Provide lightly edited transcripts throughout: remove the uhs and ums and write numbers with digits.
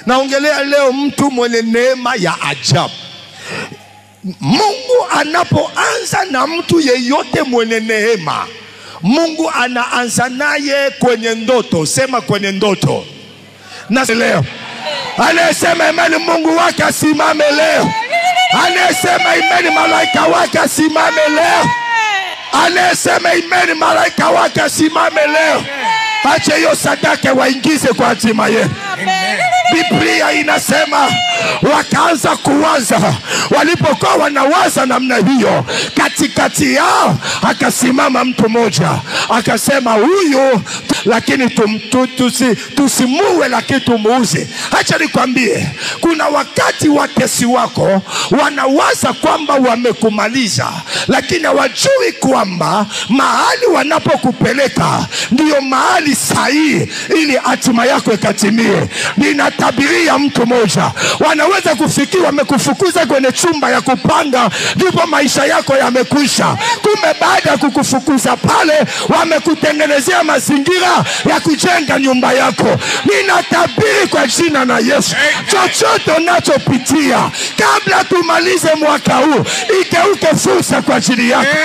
Naongelea leo mtu mwenye neema ya ajabu. Mungu anapoanza na mtu yeyote mwenye neema, Mungu anaanza naye kwenye ndoto. Sema kwenye ndoto. Na leo anasema imani Mungu wake asimame leo. Anasema imani malaika wake asimame leo. Anasema imani malaika wake asimame leo. Acha hiyo sadaka waingize kwa hatima yetu. Biblia inasema wakaanza kuwaza. Walipokuwa wanawaza namna hiyo, katikati yao akasimama mtu mmoja akasema, huyu lakini tusimuue, lakini tumuuze. Acha nikwambie, kuna wakati watesi wako wanawaza kwamba wamekumaliza, lakini hawajui kwamba mahali wanapokupeleka ndio mahali sahihi ili hatima yako ikatimie. Ninatabiria mtu mmoja, wanaweza kufikiri wamekufukuza kwenye chumba ya kupanga ndipo maisha yako yamekwisha. Kumbe baada ya kukufukuza pale, wamekutengenezea mazingira ya kujenga nyumba yako. Ninatabiri kwa jina la Yesu, chochote unachopitia kabla tumalize mwaka huu, igeuke fursa kwa ajili yako.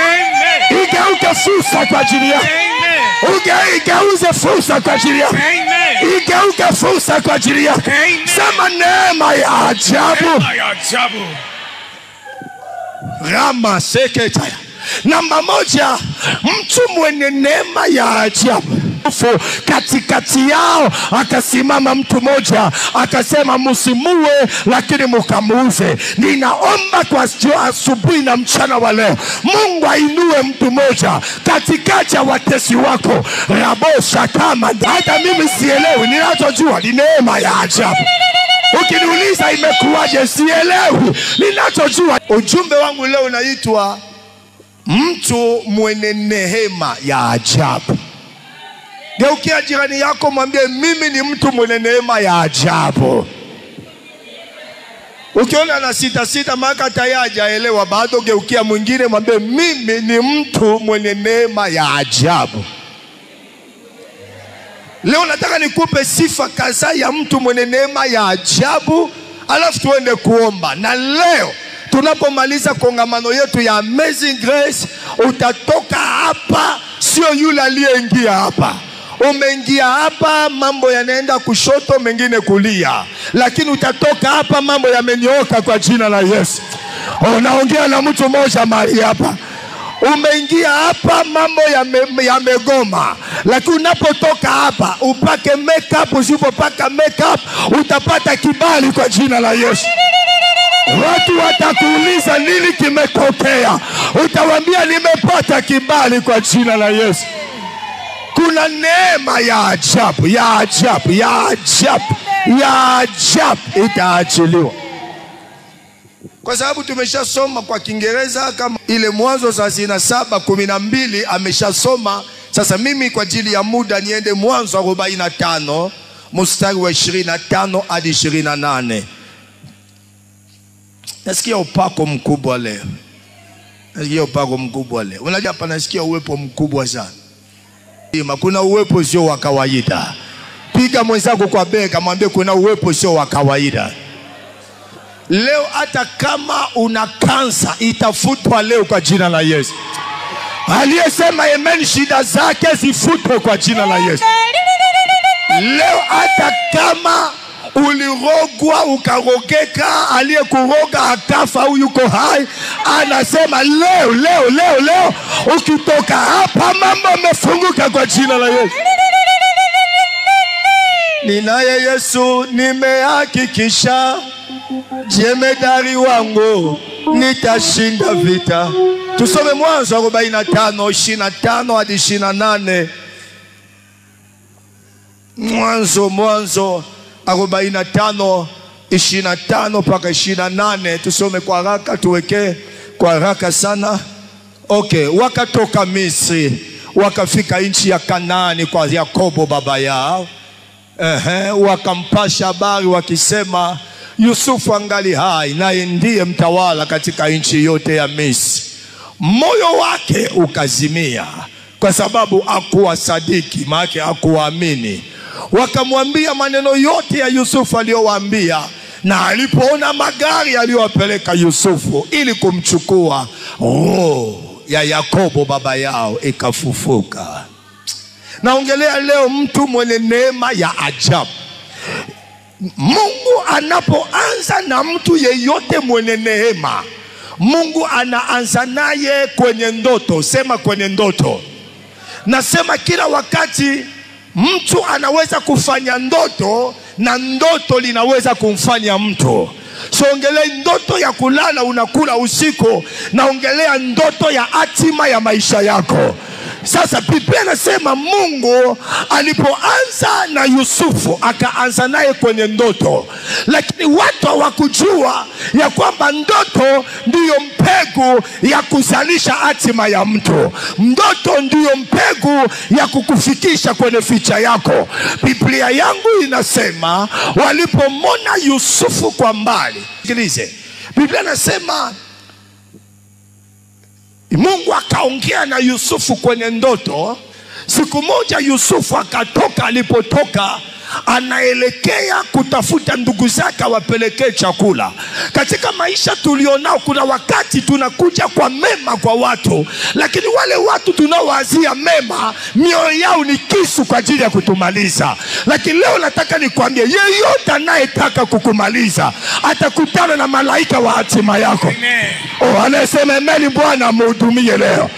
Igeuke fursa kwa ajili yako. Igeuze fursa kwa ajili yako. Igeuke fursa kwa ajili yako. Sema neema ya ajabu. Rama sekretaya. Namba moja, mtu mwenye neema ya ajabu. Katikati yao akasimama mtu mmoja akasema, msimuue lakini mkamuuze. Ninaomba kwa asubuhi na mchana wa leo, Mungu ainue mtu mmoja katikati ya watesi wako. Rabosha kama hata mimi sielewi, ninachojua ni neema ya ajabu. Ukiniuliza imekuwaje, sielewi. Ninachojua, ujumbe wangu leo unaitwa mtu mwenye neema ya ajabu. Geukia jirani yako, mwambie mimi ni mtu mwenye neema ya ajabu. Ukiona na sita maka tayari hajaelewa bado, geukia mwingine mwambie mimi ni mtu mwenye neema ya ajabu. Leo nataka nikupe sifa kadhaa ya mtu mwenye neema ya ajabu, alafu tuende kuomba. Na leo tunapomaliza kongamano yetu ya Amazing Grace, utatoka hapa sio yule aliyeingia hapa. Umeingia hapa mambo yanaenda kushoto, mengine kulia, lakini utatoka hapa mambo yamenyooka kwa jina la Yesu. Unaongea na mtu mmoja mahali hapa. Umeingia hapa mambo yamegoma, lakini unapotoka hapa upake makeup, usipopaka makeup utapata kibali kwa jina la Yesu. Watu watakuuliza nini kimetokea, utawaambia nimepata kibali kwa jina la Yesu. Kuna neema ya ajabu, ya ajabu, ya ajabu, ya ajabu itaachiliwa. Kwa sababu tumeshasoma kwa Kiingereza kama ile Mwanzo 37:12 ameshasoma. Sasa mimi kwa ajili ya muda niende Mwanzo 45 mstari wa 25 hadi 28. Nasikia upako mkubwa leo. Nasikia upako mkubwa leo. Unajua hapa nasikia uwepo mkubwa sana. Kuna uwepo sio wa kawaida. Piga mwenzako kwa bega, mwambie kuna uwepo sio wa kawaida. Leo hata kama una kansa itafutwa leo kwa jina la Yesu. Aliyesema amen, shida zake zifutwe kwa jina la Yesu. Leo hata kama ulirogwa ukarogeka, aliyekuroga akafa au yuko hai, anasema leo ukitoka hapa mambo yamefunguka kwa jina la Yesu. Ninaye Yesu nimehakikisha, jemedari wangu nitashinda vita. Tusome Mwanzo 45:25 hadi 28. Mwanzo 45:25 mpaka 28. Tusome kwa haraka, tuweke kwa haraka sana. Okay, wakatoka Misri wakafika nchi ya Kanaani kwa Yakobo baba yao. Wakampasha habari wakisema, Yusufu angali hai, naye ndiye mtawala katika nchi yote ya Misri. Moyo wake ukazimia kwa sababu hakuwa sadiki, maana hakuamini. wakamwambia maneno yote ya Yusufu aliyowaambia, na alipoona magari aliyowapeleka Yusufu ili kumchukua, ya Yakobo baba yao ikafufuka. Naongelea leo mtu mwenye neema ya ajabu. Mungu anapoanza na mtu yeyote mwenye neema, Mungu anaanza naye kwenye ndoto. Sema kwenye ndoto. Nasema kila wakati mtu anaweza kufanya ndoto, na ndoto linaweza kumfanya mtu. So ongelea ndoto ya kulala unakula usiku, na ongelea ndoto ya hatima ya maisha yako. Sasa Biblia inasema Mungu alipoanza na Yusufu akaanza naye kwenye ndoto, lakini watu hawakujua ya kwamba ndoto ndiyo mbegu ya kuzalisha hatima ya mtu. Ndoto ndiyo mbegu ya kukufikisha kwenye ficha yako. Biblia yangu inasema walipomwona Yusufu kwa mbali, sikilize, Biblia inasema Mungu akaongea na Yusufu kwenye ndoto. Siku moja Yusufu akatoka, alipotoka anaelekea kutafuta ndugu zake wapelekee chakula. Katika maisha tulionao kuna wakati tunakuja kwa mema kwa watu, lakini wale watu tunaowazia mema mioyo yao ni kisu kwa ajili ya kutumaliza. Lakini leo nataka nikwambie, yeyote anayetaka kukumaliza atakutana na malaika wa hatima yako. Anasema amen. Bwana mhudumie leo.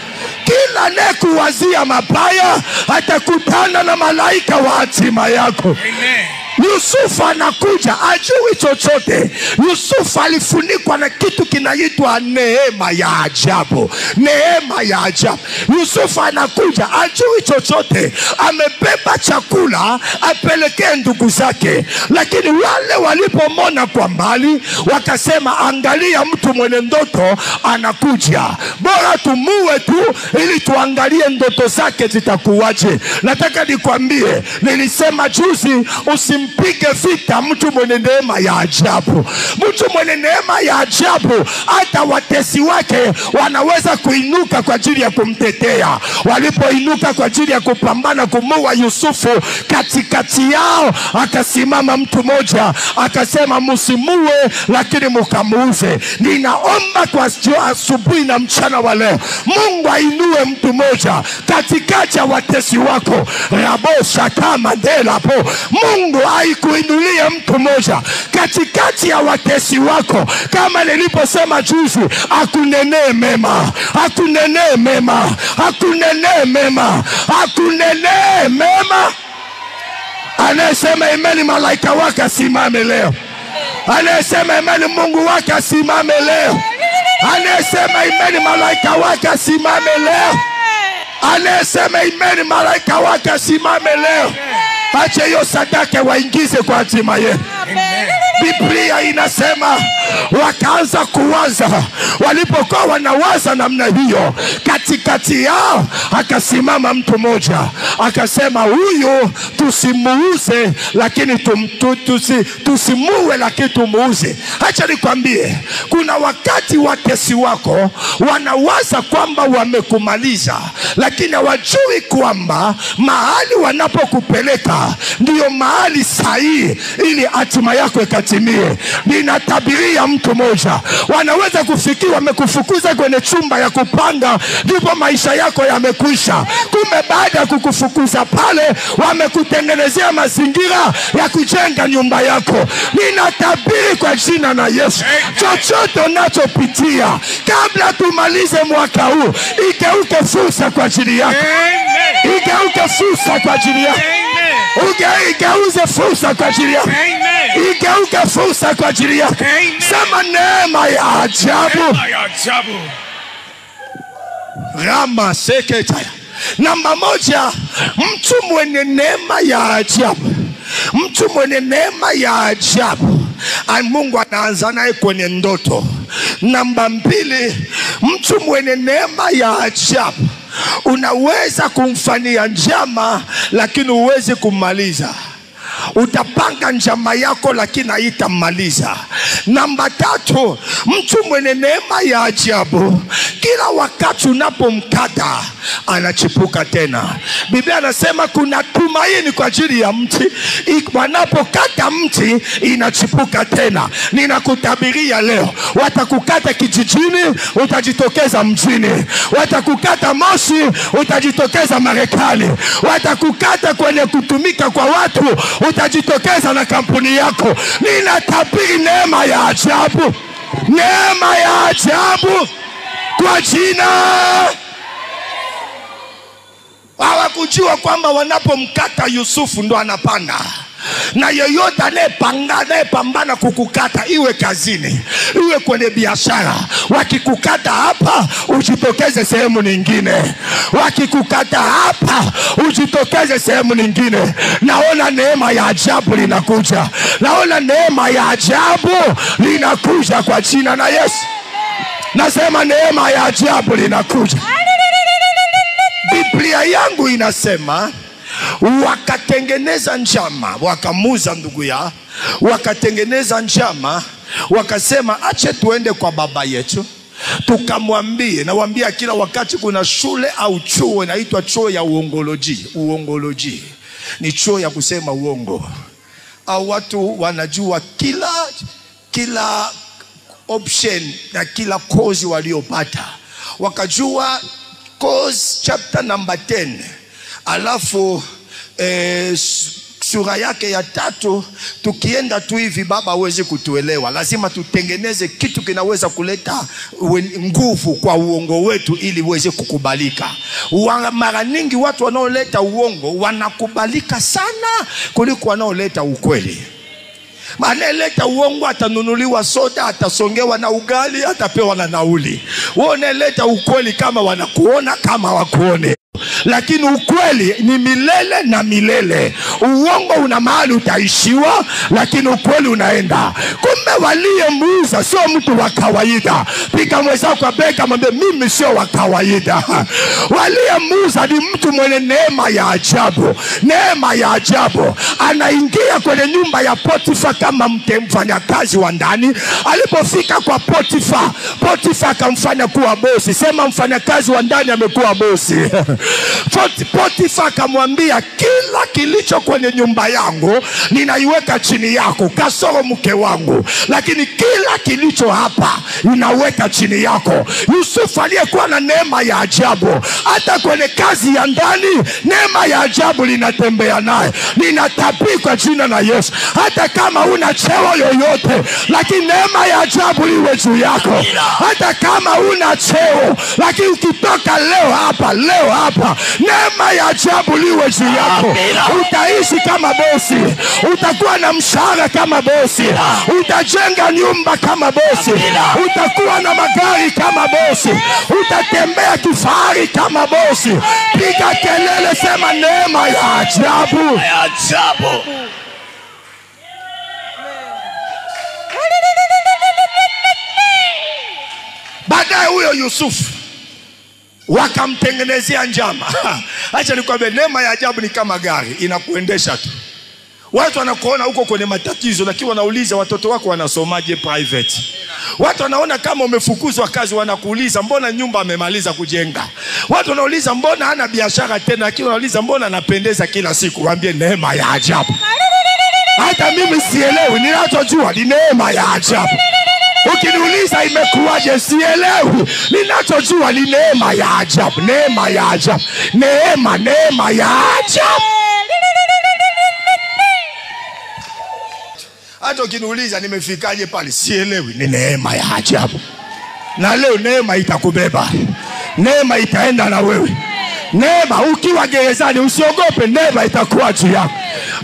Kila anayekuwazia mabaya atakutana na malaika wa hatima yako. Amen. Yusufu anakuja, ajui chochote. Yusufu alifunikwa na kitu kinaitwa neema ya ajabu. Neema ya ajabu. Yusufu anakuja, ajui chochote. Amebeba chakula apelekee ndugu zake. Lakini wale walipomwona kwa mbali wakasema, angalia mtu mwenye ndoto anakuja, bora tumuue tu ili tuangalie ndoto zake zitakuwaje. Nataka nikwambie, nilisema juzi, usimpige vita mtu mwenye neema ya ajabu. Mtu mwenye neema ya ajabu, hata watesi wake wanaweza kuinuka kwa ajili ya kumtetea. Walipoinuka kwa ajili ya kupambana kumuua Yusufu, katikati yao akasimama mtu mmoja akasema, msimuue lakini mkamuuze. Ninaomba kwa asubuhi na mchana wa leo, Mungu ainue mtu mmoja katikati ya watesi wako. Rabosha kama delapo. Mungu aikuinulie mtu mmoja katikati ya watesi wako, kama niliposema juzi, akunenee mema, akunenee mema, akunenee mema, akunenee mema. Anasema amen, malaika wake asimame leo. Anasema amen, Mungu wake asimame leo. Anasema amen, malaika wake asimame leo. Anasema amen, malaika wake asimame leo. Acha hiyo sadaka waingize kwa hatima yetu. Biblia inasema wakaanza kuwaza. Walipokuwa wanawaza namna hiyo, katikati yao akasimama mtu mmoja akasema, huyu tusimuuze lakini tusimuue lakini tumuuze. Acha nikwambie, kuna wakati watesi wako wanawaza kwamba wamekumaliza, lakini hawajui kwamba mahali wanapokupeleka ndio mahali sahihi ili hatima yako ikatimie. Ninatabiria mtu mmoja, wanaweza kufikiri wamekufukuza kwenye chumba ya kupanga ndipo maisha yako yamekwisha. Kumbe baada ya kukufukuza pale, wamekutengenezea mazingira ya kujenga nyumba yako. Ninatabiri kwa jina la Yesu, chochote unachopitia kabla tumalize mwaka huu, igeuke fursa kwa ajili yako. Igeuke fursa kwa ajili yako. Igeuze fursa kwa ajili yako. Igeuke fursa kwa ajili yako. Sema neema ya ajabu. Rama sekretaya. Namba moja, mtu mwenye neema ya ajabu. Mtu mwenye neema ya ajabu, Mungu anaanza naye kwenye ndoto. Namba mbili, mtu mwenye neema ya ajabu, unaweza kumfanyia njama lakini huwezi kumaliza. utapanga njama yako lakini haitamaliza. Namba 3, mtu mwenye neema ya ajabu, kila wakati unapomkata anachipuka tena. Biblia anasema kuna tumaini kwa ajili ya mti, wanapokata mti inachipuka tena. Ninakutabiria leo, watakukata kijijini, utajitokeza mjini. Watakukata Moshi, utajitokeza Marekani. Watakukata kwenye kutumika kwa watu, utajitokeza na kampuni yako. Ninatabiri neema ya ajabu, neema ya ajabu kwa jina. Hawakujua kwamba wanapomkata Yusufu ndo anapanda. Na yoyote anayepambana kukukata, iwe kazini, iwe kwenye biashara, wakikukata hapa ujitokeze sehemu nyingine. Wakikukata hapa ujitokeze sehemu nyingine. Naona neema ya ajabu linakuja. Naona neema ya ajabu linakuja kwa jina la Yesu. Nasema neema ya ajabu linakuja. Biblia yangu inasema wakatengeneza njama, wakamuza ndugu ya, wakatengeneza njama, wakasema ache tuende kwa baba yetu tukamwambie. Nawaambia kila wakati kuna shule au chuo inaitwa chuo ya uongoloji. Uongoloji ni chuo ya kusema uongo. Au watu wanajua kila option na kila kozi waliopata. Wakajua course chapter number 10, alafu sura yake ya 3, tukienda tu hivi baba hawezi kutuelewa. Lazima tutengeneze kitu kinaweza kuleta nguvu kwa uongo wetu ili uweze kukubalika. Mara nyingi watu wanaoleta uongo wanakubalika sana kuliko wanaoleta ukweli. Anayeleta uongo atanunuliwa soda, atasongewa na ugali, atapewa na nauli. Wewe unaleta ukweli kama wanakuona kama wakuone. Lakini ukweli ni milele na milele. Uongo una mahali utaishiwa, lakini ukweli unaenda. Kumbe waliyemuuza sio mtu wa kawaida. Pika mwenzako kwa bega mwambie mimi sio wa kawaida. Waliyemuuza ni mtu mwenye neema ya ajabu. Neema ya ajabu. Anaingia kwenye nyumba ya Potifa kama mfanyakazi wa ndani. Alipofika kwa Potifa, Potifa akamfanya kuwa bosi. Sema mfanyakazi wa ndani amekuwa bosi. Potifa akamwambia kila kilicho kwenye nyumba yangu ninaiweka chini yako, kasoro mke wangu, lakini kila kilicho hapa ninaweka chini yako. Yusufu aliyekuwa na neema ya ajabu, hata kwenye kazi ya ndani neema ya ajabu linatembea naye. Ninatabiri kwa jina la Yesu, hata kama una cheo yoyote, lakini neema ya ajabu liwe juu yako. Hata kama una cheo, lakini ukitoka leo hapa neema ya ajabu liwe juu yako. Utaishi kama bosi, utakuwa na mshahara kama bosi, utajenga nyumba kama bosi, utakuwa na magari kama bosi, utatembea kifahari kama bosi. Piga kelele, sema neema ya ajabu. Baadaye huyo Yusufu wakamtengenezea njama. Acha nikwambie, neema ya ajabu ni kama gari, inakuendesha tu. Watu wanakuona huko kwenye matatizo, lakini wanauliza watoto wako wanasomaje private. Watu wanaona kama umefukuzwa kazi, wanakuuliza mbona nyumba amemaliza kujenga. Watu wanauliza mbona hana biashara tena, lakini wanauliza mbona anapendeza kila siku. Waambie neema ya ajabu. Hata mimi sielewi, ninachojua ni neema ya ajabu. Ukiniuliza imekuwaje, sielewi. Ninachojua ni neema ya ajabu. Neema ya ajabu. Neema ya ajabu. Hata ukiniuliza nimefikaje pale, sielewi. Ni neema ya ajabu. Na leo neema itakubeba. Neema itaenda na wewe. Neema ukiwa gerezani usiogope, neema itakuwa juu yako.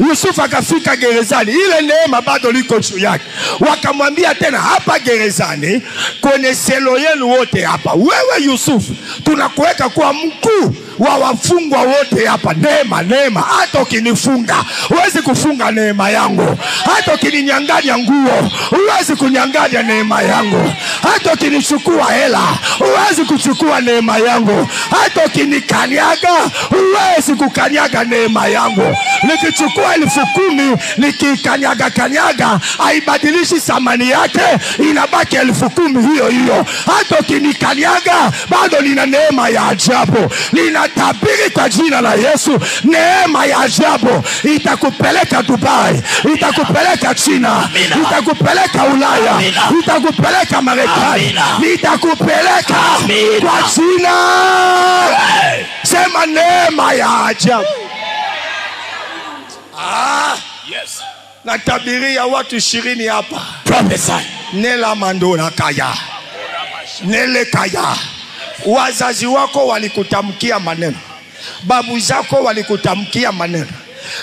Yusufu akafika gerezani, ile neema bado liko juu yake. Wakamwambia tena, hapa gerezani kwenye selo yenu wote hapa, wewe Yusufu tunakuweka kuwa mkuu wa wafungwa wote hapa. Neema. Hata ukinifunga huwezi kufunga neema yangu. Hata ukininyang'anya nguo huwezi kunyang'anya neema yangu. Hata ukinichukua hela huwezi kuchukua neema yangu. Hata ukinikanyaga huwezi kukanyaga neema yangu. Nikichukua 10,000 nikikanyaga haibadilishi thamani yake, inabaki 10,000 hiyo hiyo. Hata ukinikanyaga bado nina neema ya ajabu. Ninatabiri kwa jina la Yesu, neema ya ajabu itakupeleka Dubai, itakupeleka China, itakupeleka Ulaya, itakupeleka Marekani, itakupeleka kwa jina. Sema neema ya ajabu. Yes. Natabiria watu 20 hapa. Prophesy. Nela mandona kaya. Nele kaya. Wazazi wako walikutamkia maneno, babu zako walikutamkia maneno,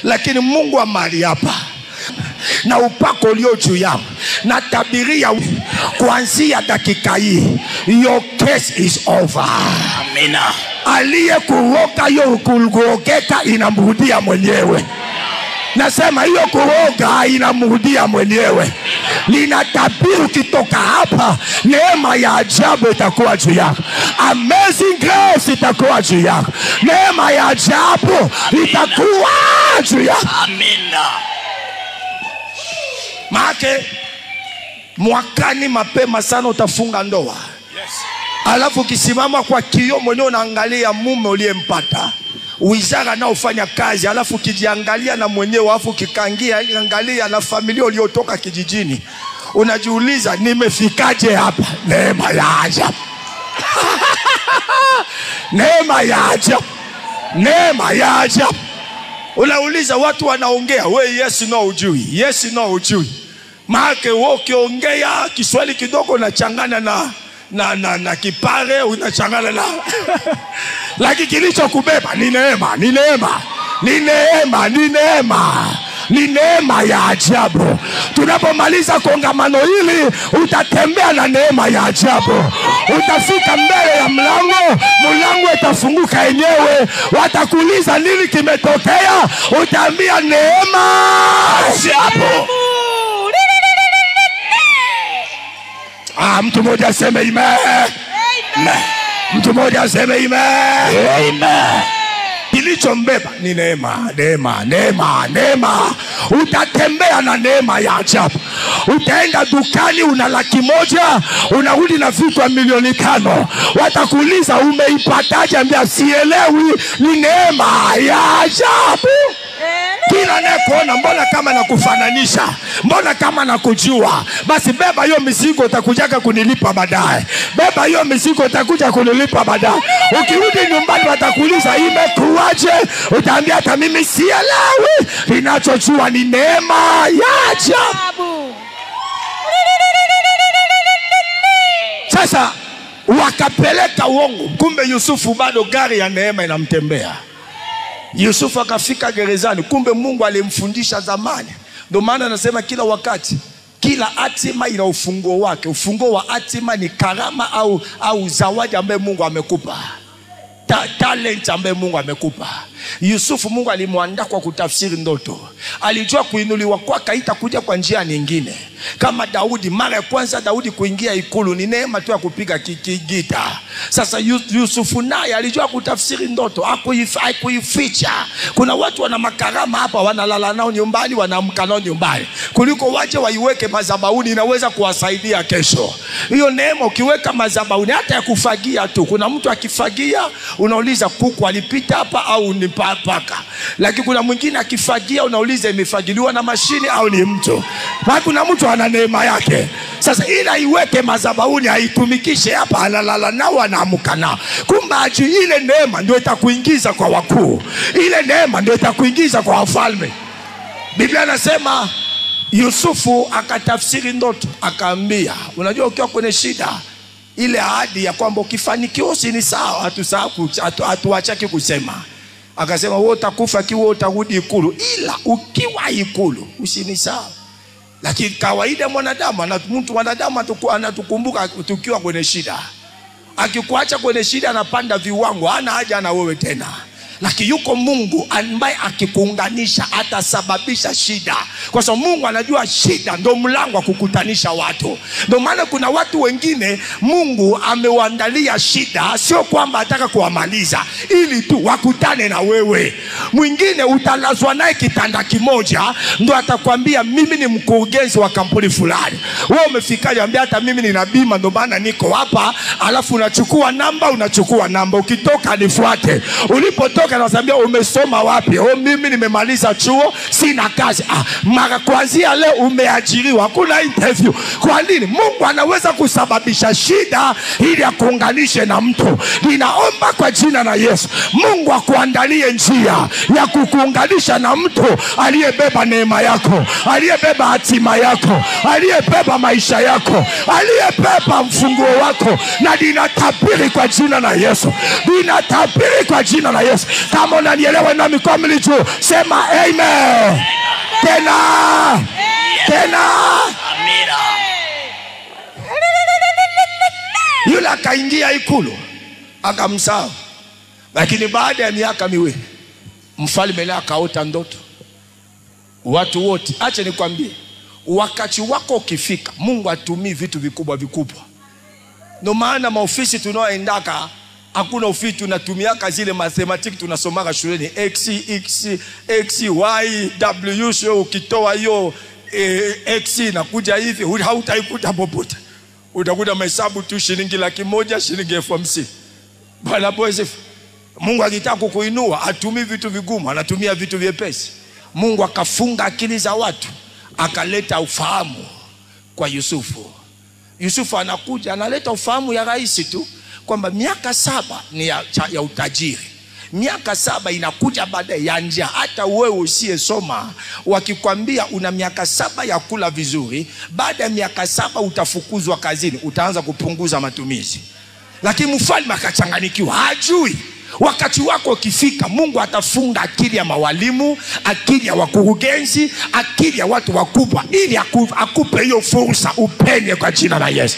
lakini Mungu wa mahali hapa na upako ulio juu yao, natabiria kuanzia dakika hii, your case is over. Amina. Aliyekuroga hiyo kurogeka inamrudia mwenyewe. Nasema hiyo kuroga inamrudia mwenyewe. Ninatabiri ukitoka hapa, neema ya ajabu itakuwa juu yako. Amazing grace itakuwa juu yako. Neema ya ajabu itakuwa juu yako. Amina. Maana mwakani mapema sana utafunga ndoa. Yes. Alafu ukisimama kwa kioo mwenyewe unaangalia mume uliyempata, wizara na ufanya kazi, alafu kijiangalia na mwenyewe, alafu kikangia angalia na familia uliotoka kijijini, unajiuliza nimefikaje hapa? Neema ya ajabu. Neema ya ajabu. Neema ya ajabu. Unauliza watu wanaongea, we yes no ujui, yes no ujui. Maana wewe ukiongea Kiswahili kidogo unachanganya na Kipare, unachangana na lakini kilichokubeba ni neema, ni neema, ni neema, ni neema, ni neema ya ajabu. Tunapomaliza kongamano hili utatembea na neema ya ajabu. Utafika mbele ya mlango, mlango itafunguka yenyewe. Watakuuliza nini kimetokea, utaambia neema ajabu. Mtu mmoja aseme amen. Mtu mmoja aseme amen. Amen. Kilichombeba ni neema, neema, neema, neema. Utatembea na neema ya ajabu. Utaenda dukani una 100,000, unarudi na vitu ya 500,000. Watakuuliza umeipataje? Ambia sielewi, ni neema ya ajabu. Kila nekuona mbona kama nakufananisha, mbona kama nakujua, basi beba hiyo mizigo, utakujaga kunilipa baadaye. Beba hiyo mizigo, utakuja kunilipa baadaye. Ukirudi nyumbani watakuuliza imekuaje, utaambia hata mimi sielewi, ninachojua ni neema ya ajabu. Sasa wakapeleka uongo, kumbe Yusufu bado gari ya neema inamtembea. Yusufu akafika gerezani, kumbe Mungu alimfundisha zamani. Ndio maana anasema kila wakati, kila hatima ina ufunguo wake. Ufunguo wa hatima ni karama au zawadi ambaye Mungu amekupa. Talent ambaye Mungu amekupa. Yusufu Mungu alimwandaa kwa kutafsiri ndoto. Alijua kuinuliwa kwake haitakuja kwa njia nyingine. Kama Daudi, mara ya kwanza Daudi kuingia ikulu ni neema tu ya kupiga gita. Sasa Yusufu naye alijua kutafsiri ndoto, hakuificha. Kuna watu wana makarama hapa, wanalala nao nyumbani, wanaamka nao nyumbani, kuliko waje waiweke madhabahuni, inaweza kuwasaidia kesho. Hiyo neema ukiweka madhabahuni, hata ya kufagia tu. Kuna mtu akifagia unauliza kuku alipita hapa au ni paka. Lakini kuna mwingine akifagia unauliza imefagiliwa na mashine au ni mtu. Na kuna mtu ana neema yake. Sasa ila iweke madhabahuni, aitumikishe hapa, analala nao anaamka nao. Kumbe ile neema ndio itakuingiza kwa wakuu. Ile neema ndio itakuingiza kwa wafalme. Biblia inasema Yusufu akatafsiri ndoto, akaambia, unajua ukiwa kwenye shida, ile ahadi ya kwamba ukifanikiwa usinisahau, hatuachaki kusema. Akasema wewe utakufa kiwa utarudi ikulu, ila ukiwa ikulu usinisahau. Lakini kawaida mwanadamu anatukumbuka tukiwa kwenye shida. Akikuacha kwenye shida anapanda viwango, hana haja na wewe tena. Lakini yuko Mungu ambaye akikuunganisha atasababisha shida, kwa sababu Mungu anajua shida ndio mlango wa kukutanisha watu. Ndio maana kuna watu wengine Mungu amewaandalia shida, sio kwamba ataka kuwamaliza, ili tu wakutane na wewe. Mwingine utalazwa naye kitanda kimoja, ndio atakwambia mimi ni mkurugenzi wa kampuni fulani. Wewe umefikaje? Ambia hata mimi nina bima ndio maana niko hapa. Alafu unachukua namba, ukitoka nifuate. Ulipotoka anasambia umesoma wapi? Mimi nimemaliza chuo, sina kazi. Mara kuanzia leo umeajiriwa, hakuna interview. Kwa nini? Mungu anaweza kusababisha shida ili akuunganishe na mtu. Ninaomba kwa jina la Yesu, Mungu akuandalie njia ya kukuunganisha na mtu aliyebeba neema yako, aliyebeba hatima yako, aliyebeba maisha yako, aliyebeba mfunguo wako. Na ninatabiri kwa jina la Yesu, ninatabiri kwa jina la Yesu. Kama unanielewa na mikono juu, sema amen. Tena Amina. Yule akaingia ikulu akamsahau. Lakini baada ya miaka miwili mfalme leo akaota ndoto. Watu wote, acha nikwambie, wakati wako ukifika, Mungu atumii vitu vikubwa vikubwa. Ndio maana maofisi tunaoendaka, hakuna ofisi tunatumiaka zile mathematics tunasomaka shuleni, x, y, w. Sio ukitoa hiyo x inakuja hivi, hautaikuta popote. Utakuta mahesabu tu shilingi 100,000, shilingi 50,000. Bwana boys, Mungu akitaka kukuinua atumii vitu vigumu, anatumia vitu vyepesi. Mungu akafunga akili za watu, akaleta ufahamu kwa Yusufu. Yusufu anakuja analeta ufahamu ya rahisi tu, kwamba miaka 7 ni ya utajiri. Miaka 7 inakuja baada ya njaa. Hata wewe usiyesoma, wakikwambia una miaka 7 ya kula vizuri, baada ya miaka 7 utafukuzwa kazini, utaanza kupunguza matumizi. Lakini mfalme akachanganikiwa, hajui wakati wako ukifika, Mungu atafunga akili ya mawalimu, akili ya wakurugenzi, akili ya watu wakubwa, ili akupe hiyo fursa upenye kwa jina la Yesu.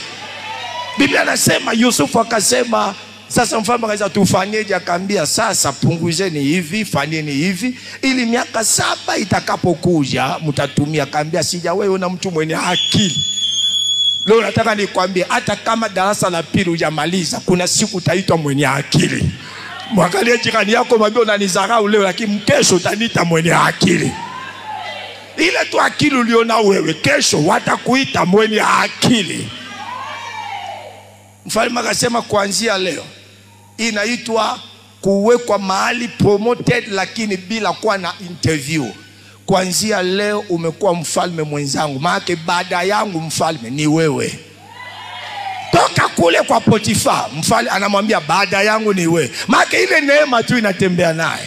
Biblia anasema Yusufu akasema, sasa mfalme akasema tufanyeje? Akaambia sasa punguzeni hivi, fanyeni hivi, ili miaka 7 itakapokuja mtatumia. Akaambia sijawahi ona mtu mwenye akili. Leo nataka nikwambie, hata kama darasa la pili hujamaliza, kuna siku utaitwa mwenye akili. Mwangalie jirani yako, mwambie unanizarau leo, lakini kesho utaniita mwenye akili. Ile tu akili uliona wewe, kesho watakuita mwenye akili. Mfalme akasema kuanzia leo inaitwa kuwekwa mahali promoted, lakini bila kuwa na interview. Kuanzia leo umekuwa mfalme mwenzangu, maana baada yangu mfalme ni wewe. Toka kule kwa Potifa, mfalme anamwambia baada yangu ni wewe. Maana ile neema tu inatembea naye.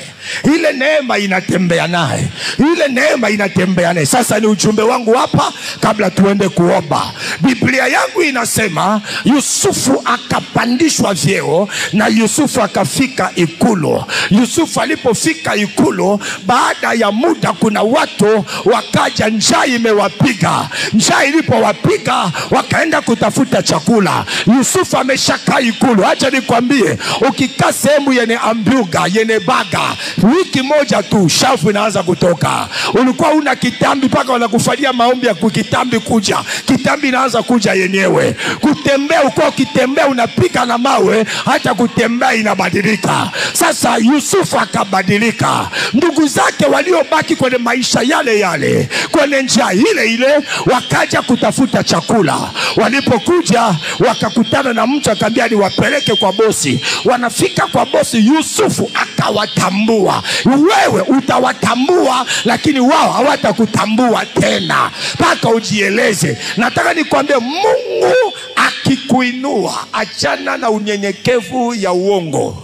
Ile neema inatembea naye. Ile neema inatembea naye. Sasa ni ujumbe wangu hapa kabla tuende kuomba. Biblia yangu inasema Yusufu akapandishwa vyeo na Yusufu akafika ikulu. Yusufu alipofika ikulu, baada ya muda kuna watu wakaja, njaa imewapiga. Njaa ilipowapiga wakaenda kutafuta chakula. Yusufu ameshakaa ikulu. Acha nikwambie, ukikaa sehemu yenye ambuga, yenye baga, wiki moja tu shafu inaanza kutoka. Ulikuwa una kitambi mpaka wanakufanyia maombi ya kukitambi kuja. Kitambi inaanza kuja yenyewe. Kutembea, uko ukitembea unapika na mawe, hata kutembea inabadilika. Sasa Yusufu akabadilika. Ndugu zake waliobaki kwenye maisha yale yale, kwenye njaa ile ile, wakaja kutafuta chakula. Walipokuja wakakutana na mtu, akamwambia niwapeleke kwa bosi. Wanafika kwa bosi, Yusufu akawatambua. Wewe utawatambua, lakini wao hawatakutambua tena mpaka ujieleze. Nataka nikwambie, Mungu akikuinua, achana na unyenyekevu ya uongo.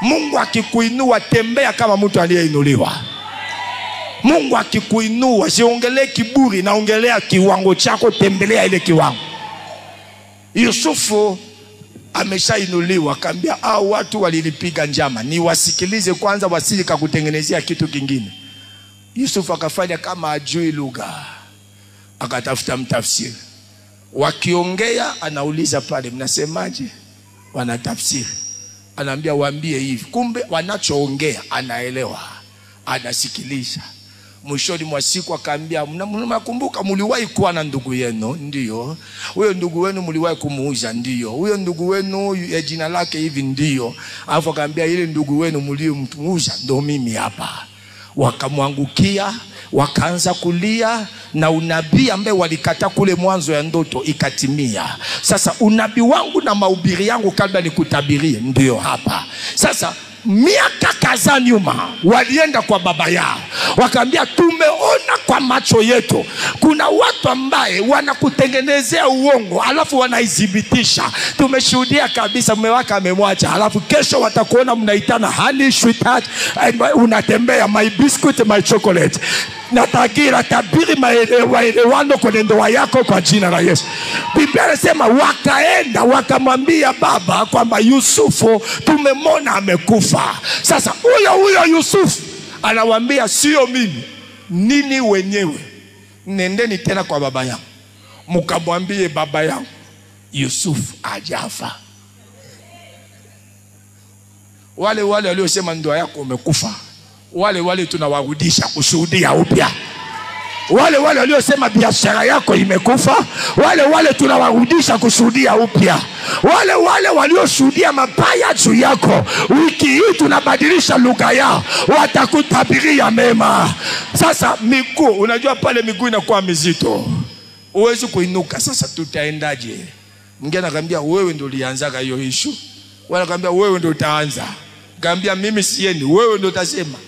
Mungu akikuinua, tembea kama mtu aliyeinuliwa. Mungu akikuinua, siongelee kiburi, naongelea kiwango chako, tembelea ile kiwango. Yusufu ameshainuliwa, akaambia hao watu walinipiga njama, niwasikilize kwanza, wasije kukutengenezea kitu kingine. Yusufu akafanya kama ajui lugha, akatafuta mtafsiri. Wakiongea anauliza pale, mnasemaje? Wanatafsiri. anaambia waambie hivi. Kumbe wanachoongea anaelewa, anasikiliza. Mwishoni mwa siku akaambia, mnakumbuka mliwahi kuwa na ndugu yenu? Ndio. Huyo ndugu wenu mliwahi kumuuza? Ndio. Huyo ndugu wenu jina lake hivi? Ndio. Alafu akaambia, ile ndugu wenu mliomtuuza ndo mimi hapa. Wakamwangukia, wakaanza kulia, na unabii ambaye walikata kule mwanzo ya ndoto ikatimia. Sasa unabii wangu na mahubiri yangu kabla nikutabirie ndio hapa. Sasa miaka kadhaa nyuma walienda kwa baba yao, wakaambia, tumeona kwa macho yetu kuna watu ambaye wanakutengenezea uongo alafu wanaidhibitisha. Tumeshuhudia kabisa mume wake amemwacha, alafu kesho watakuona mnaitana honey sweetheart, unatembea my biscuit my chocolate. Natagira tabiri maelewano kwenye ndoa yako kwa jina la Yesu. Biblia inasema wakaenda wakamwambia baba kwamba Yusufu tumemona amekufa. Sasa huyo Yusufu anawaambia, sio mimi, nini wenyewe nendeni tena kwa baba yangu mkamwambie baba yangu Yusufu hajafa. Wale waliosema ndoa yako umekufa, wale tunawarudisha kushuhudia upya. Wale waliosema biashara yako imekufa, wale tunawarudisha kushuhudia upya. Wale walioshuhudia mabaya juu yako, wiki hii tunabadilisha lugha yao, watakutabiria mema. Sasa miguu, unajua pale miguu inakuwa mizito, uwezi kuinuka. Sasa tutaendaje? Mwingine akamwambia, wewe ndio ulianzaga hiyo issue. Wala akamwambia, wewe ndio utaanza. Akamwambia, mimi siendi, wewe ndio utasema.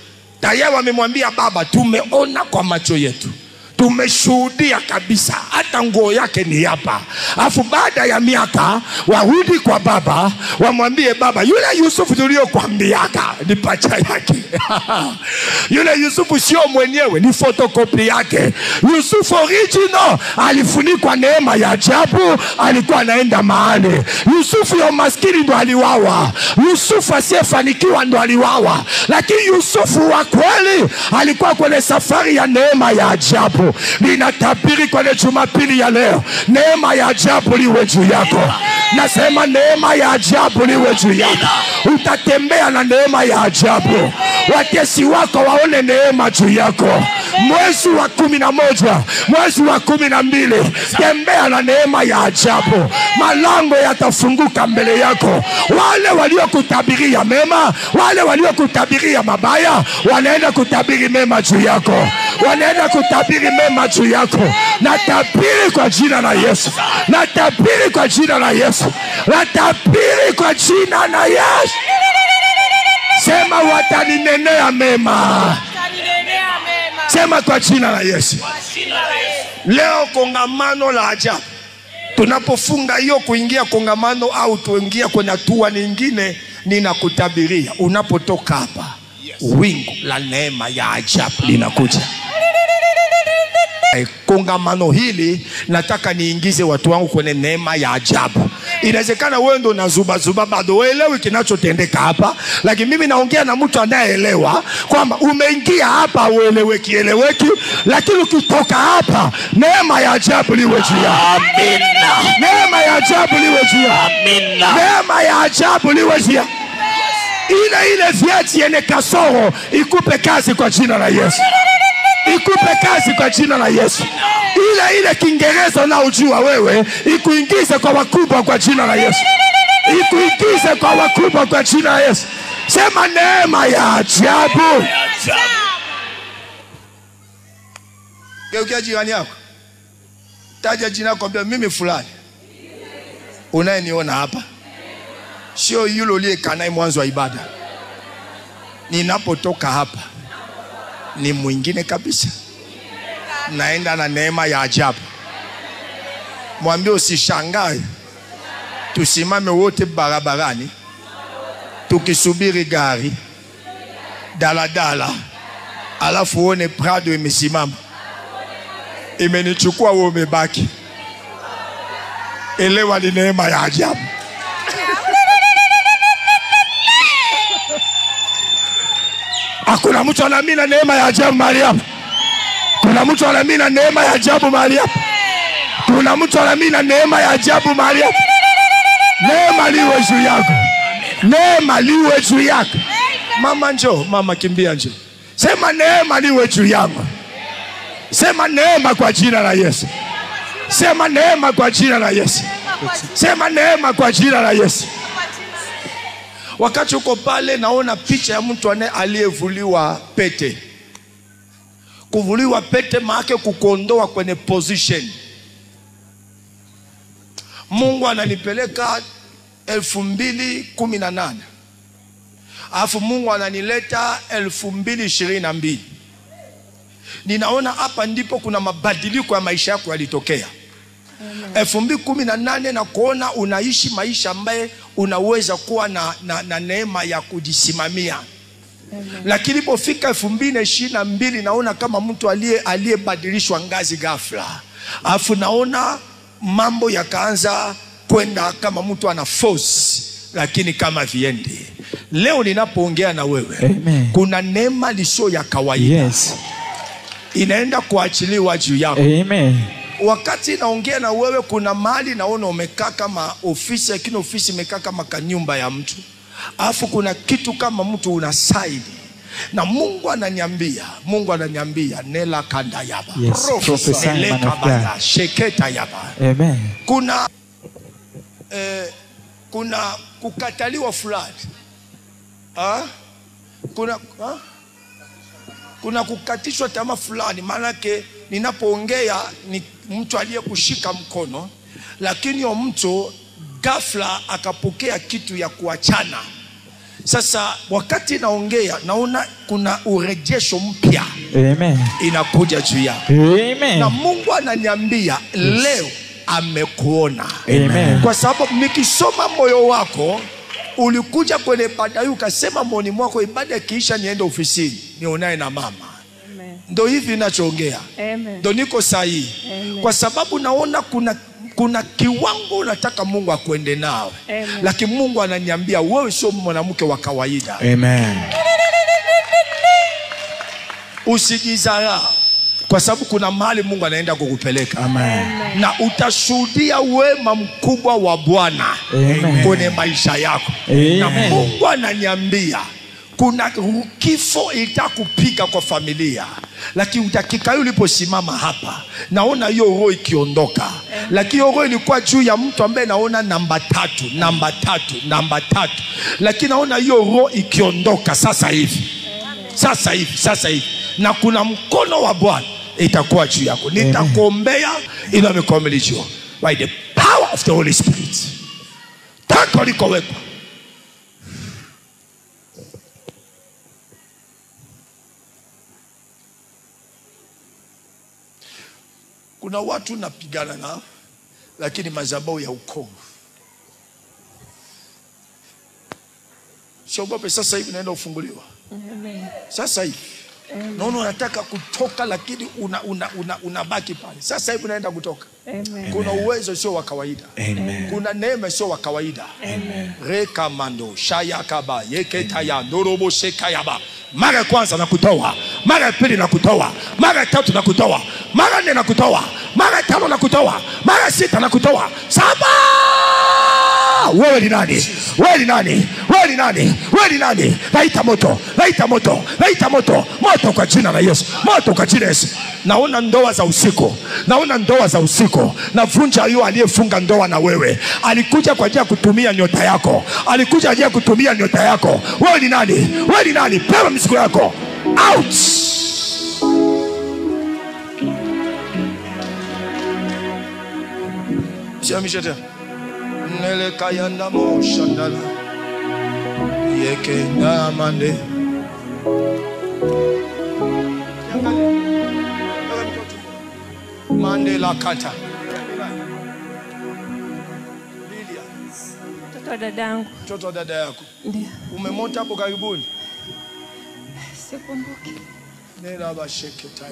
Tayari wamemwambia baba, tumeona kwa macho yetu, tumeshuhudia kabisa, hata nguo yake ni hapa. Afu baada ya miaka warudi kwa baba, wamwambie baba, yule Yusufu tuliokuambiaka ni pacha yake. Yule Yusufu sio mwenyewe, ni fotokopi yake. Yusufu original alifunikwa neema ya ajabu, alikuwa anaenda mahali. Yusufu ya maskini ndo aliwawa, Yusufu asiyefanikiwa ndo aliwawa, lakini Yusufu wa kweli alikuwa kwenye safari ya neema ya ajabu. Ninatabiri kwenye Jumapili ya leo, neema ya ajabu liwe juu yako. Nasema neema ya ajabu liwe juu yako. Utatembea na neema ya ajabu. Watesi wako waone neema juu yako. Mwezi wa 11, mwezi wa 12, tembea na neema ya ajabu. Malango yatafunguka mbele yako. Wale waliokutabiria mema, wale waliokutabiria mabaya, wanaenda kutabiri mema juu yako. Wanaenda kutabiri mema juu yako. Natabiri kwa jina la Yesu. Natabiri kwa jina la Yesu. Natabiri kwa jina la Yesu. Sema wataninenea mema. Sema kwa jina la Yesu. Leo kongamano la ajabu. Tunapofunga hiyo kuingia kongamano au tuingia kwenye hatua nyingine, ninakutabiria unapotoka hapa, wingu la neema ya ajabu linakuja. Kongamano hili nataka niingize watu wangu kwenye neema ya ajabu. Inawezekana wewe ndo unazuba bado uelewi kinachotendeka hapa, lakini mimi naongea na mtu anayeelewa kwamba umeingia hapa ueleweki, lakini ukitoka hapa neema ya ajabu liwe juu yako. Amina. Neema ya ajabu liwe juu yako. Amina. Neema ya ajabu liwe juu yako. Ile vyeti yenye kasoro ikupe kazi kwa jina la Yesu. Ikupe kazi kwa jina la Yesu. Ile Kiingereza na ujua wewe, ikuingize kwa wakubwa kwa jina la Yesu. Ikuingize kwa wakubwa kwa jina la Yesu. Sema neema ya ajabu. Geukia jirani yako, taja jina lako, ambia mimi fulani. Unayeniona hapa sio yule uliyekana mwanzo wa ibada. Ninapotoka hapa ni mwingine kabisa. Naenda na neema ya ajabu. Mwambie usishangae. Tusimame wote barabarani tukisubiri gari, daladala, alafu uone Prado imesimama. Imenichukua wewe umebaki. Elewa ni neema ya ajabu. Hakuna mtu anaamini neema ya ajabu mahali hapa. Kuna mtu anaamini neema ya ajabu mahali hapa. Kuna mtu anaamini neema ya ajabu mahali hapa. Neema liwe juu yako. Neema liwe juu yako. Mama njoo, mama kimbia njoo. Sema neema liwe juu yangu. Sema neema kwa jina la Yesu. Sema neema kwa jina la Yesu. Sema neema kwa jina la Yesu. Wakati uko pale naona picha ya mtu aliyevuliwa pete. Kuvuliwa pete maana kukuondoa kwenye position. Mungu ananipeleka 2018. Alafu Mungu ananileta 2022. Ninaona hapa ndipo kuna mabadiliko ya maisha yako yalitokea. 2018 na kuona unaishi maisha ambaye unaweza kuwa na neema ya kujisimamia. Lakini ilipofika 2022 naona kama mtu aliyebadilishwa ngazi ghafla. Alafu naona mambo yakaanza kwenda kama mtu ana force lakini kama viendi. Leo ninapoongea na wewe, amen, kuna neema lisio ya kawaida. Yes. Inaenda kuachiliwa juu yako. Amen. Wakati naongea na wewe kuna mahali naona umekaa kama ofisi, lakini ofisi imekaa kama kanyumba ya mtu. Alafu kuna kitu kama mtu unasaidi. Na Mungu ananiambia nela kanda yaba. Yes, prophesy man of God. Sheketa yaba. Amen. Kuna kukataliwa fulani. Kuna kukatishwa tamaa fulani. Maana yake ninapoongea ni mtu aliyekushika mkono, lakini yo mtu ghafla akapokea kitu ya kuachana. Sasa wakati naongea naona kuna urejesho mpya. Amen. Inakuja juu yako. Amen. Na Mungu ananiambia leo amekuona. Amen. Kwa sababu nikisoma moyo wako ulikuja kwenye ibada hii ukasema moyoni mwako ibada kiisha niende ofisini nionane na mama. Amen. Ndio hivi ninachoongea. Amen. Ndio niko sahihi. Kwa sababu naona kuna kiwango unataka Mungu akuende nao. Lakini Mungu ananiambia wewe sio mwanamke wa kawaida. Amen. Usijizarau kwa sababu kuna mahali Mungu anaenda kukupeleka. Amen. Na utashuhudia wema mkubwa wa Bwana kwenye maisha yako. Amen. Na Mungu ananiambia kuna kifo itakupiga kwa familia, lakini dakika uliposimama hapa naona hiyo roho ikiondoka. Lakini hiyo roho ilikuwa juu ya mtu ambaye naona namba 3. Lakini naona hiyo roho ikiondoka sasa hivi. Sasa hivi. Na kuna mkono wa Bwana itakuwa juu yako. Nitakuombea ila mikomilishwa by the power of the Holy Spirit. Tako likowekwa. Kuna watu napigana nao lakini madhabahu ya ukoo. Siogope, sasa hivi naenda kufunguliwa. Amen. Sasa hivi. Naona unataka kutoka lakini unabaki pale. Sasa hivi unaenda kutoka. Amen. Kuna uwezo sio wa kawaida. Amen. Kuna neema sio wa kawaida. Amen. Rekamando shayakaba yeketaya ndorobo shekayaba. Mara kwanza nakutoa, mara pili nakutoa, mara tatu nakutoa, mara nne nakutoa, mara tano nakutoa, mara sita nakutoa. 7. Wewe ni nani? Wewe ni nani? Wewe ni nani? Wewe ni nani? Laita moto, laita moto, laita moto, moto kwa jina la Yesu, moto kwa jina la Yesu. Naona ndoa za usiku, naona ndoa za usiku. Navunja hiyo aliyefunga ndoa na wewe. Alikuja kwa ajili ya kutumia nyota yako, alikuja kwa ajili ya kutumia nyota yako. Wewe ni nani? Wewe ni nani? Pewa mzigo yako. Out. Simamisha tena. Nele kayanda mo shandala yeke na mande mande la kata Lilia. Mtoto dadangu. Mtoto dada yako. Ndio. Umemota hapo karibuni? Sikumbuki. Nela ba sheketa ya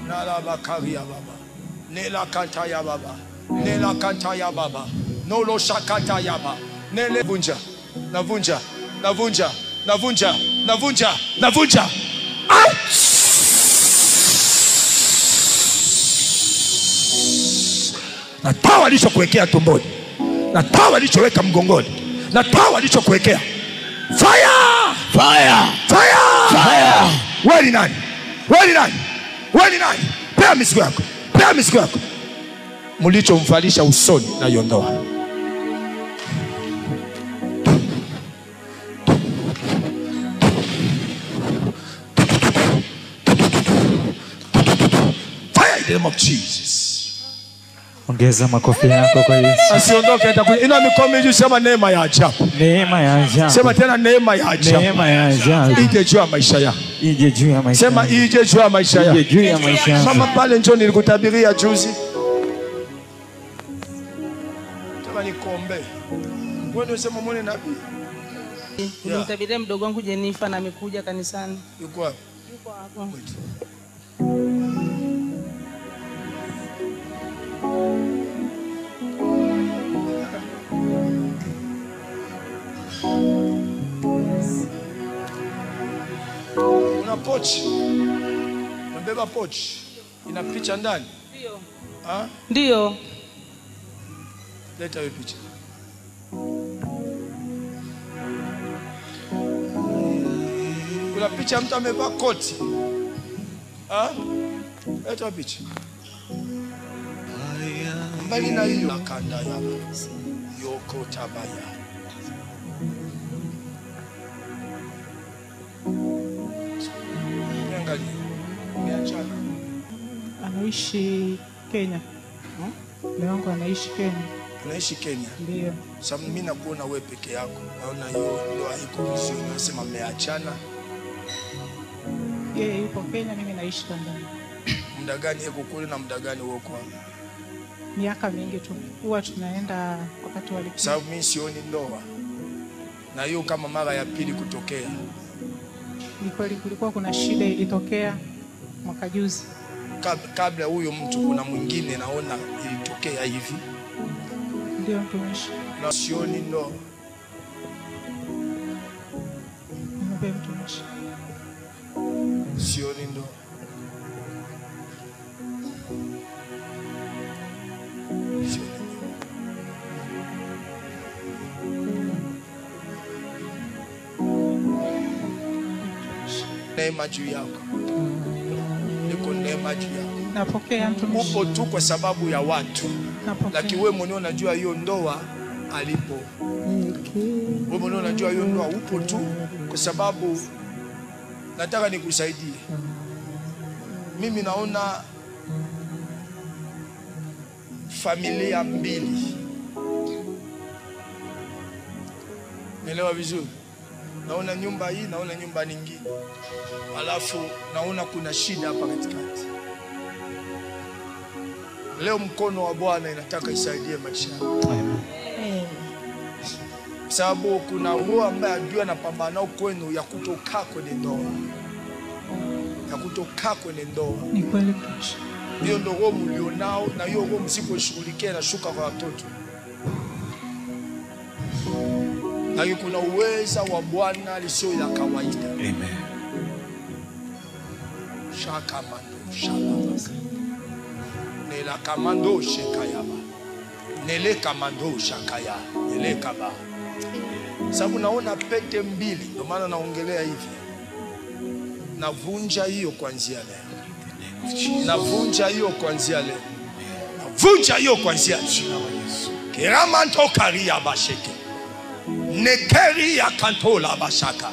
nala ba karia baba nela kata ya baba nela kata ya baba nolo shakata yaba nele vunja navunja out. Na tawa alichokuwekea tumboni, na tawa alichoweka mgongoni, na toa alichokuwekea. Fire! Fire! Fire! Fire! Wewe ni nani? Wewe ni nani? Wewe ni nani? Pea mizigo yako. Pea mizigo yako. Mlichomvalisha usoni na yondoa. Fire in the name of Jesus. Ongeza makofi yako kwa Yesu. Asiondoke atakuja. Inua mikono juu, sema neema ya ajabu. Neema ya ajabu. Sema tena neema ya ajabu. Neema ya ajabu. Ije juu ya maisha yako. Ije juu ya maisha. Sema ije juu ya maisha yako. Ije juu ya maisha yako. Mama pale njoo nilikutabiria juzi. Tama nikuombe. Wewe ndio sema muone nabii. Nimtabiria mdogo wangu Jennifer na amekuja kanisani. Yuko wapi? Yuko hapo. Una pochi. Unabeba pochi. Ina picha ndani. Ndio. Ah? Ndio. Leta hiyo picha. Kuna picha mtu amevaa koti. Ah? Leta picha. Mbali na hiyo kanda ya Yoko Tabaya. Anaishi Kenya. Mume wangu anaishi Kenya. Unaishi Kenya? Ndio. Sababu mimi nakuona wewe peke yako. Naona hiyo ndoa iko vizuri. Nasema mmeachana. Yeye yupo Kenya, mimi naishi Tanzania. Muda gani yuko kule na muda gani uko hapa? Miaka mingi tu. Huwa tunaenda wakati wa likizo. Sababu mimi sioni ndoa. Na hiyo kama mara ya pili kutokea. Ni kweli kulikuwa kuna shida ilitokea mwaka juzi. Kabla huyo mtu kuna mwingine naona ilitokea hivi. Ndio mtumishi. Na sioni ndoa. Niombe mtumishi. Sioni ndoa. Neema juu yako. Niko neema juu yako. Napokea mtumishi. Upo tu kwa sababu ya watu. Napokea. Lakini wewe mwenyewe unajua hiyo ndoa alipo. Wewe mwenyewe unajua hiyo ndoa upo tu kwa sababu nataka nikusaidie. Mimi naona familia mbili. Naelewa vizuri. Naona nyumba hii, naona nyumba nyingine. Alafu naona kuna shida hapa katikati. Leo mkono wa Bwana inataka isaidie maisha yako. Amen. Sababu kuna roho ambaye adui anapambana nao kwenu ya kutoka kwenye ndoa. Ya kutoka kwenye ndoa. Ni kweli mtumishi. Hiyo ndio roho mlionao na hiyo roho msiposhughulikia na shuka kwa watoto. Na kuna uweza wa Bwana lisio ya kawaida. Amen. Shaka mando shalabaka. Nela kamando shekayaba. Nele kamando shakaya. Nele kaba. Sababu naona pete mbili, ndio maana naongelea hivi. Navunja hiyo kuanzia leo. Navunja hiyo kuanzia leo. Navunja hiyo kuanzia leo. Kiramanto karia basheke. Nekeri ya kantola bashaka.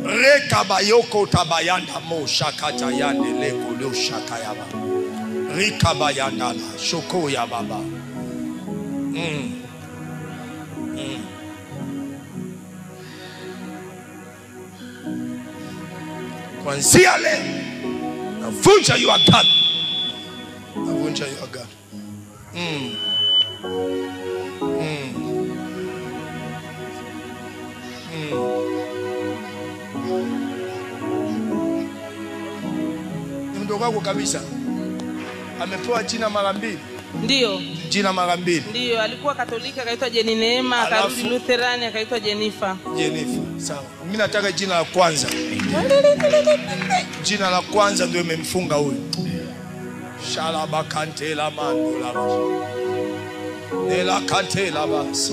Reka bayoko tabayanda mo shakata yande leko leo shakayaba. Rika bayanda la shoko ya baba. Kuanzia leo navunja hiyo agano. Navunja hiyo agano. Mdogo wako kabisa amepewa jina mara mbili. Ndio. Jina mara mbili. Ndio, alikuwa Katolika akaitwa Jeni Neema, akarudi Lutherani akaitwa Jennifer. Jennifer, sawa. Mimi nataka jina la kwanza. Jina la kwanza ndio imemfunga huyu. Shalaba kantela mandula. Nela kantela basi.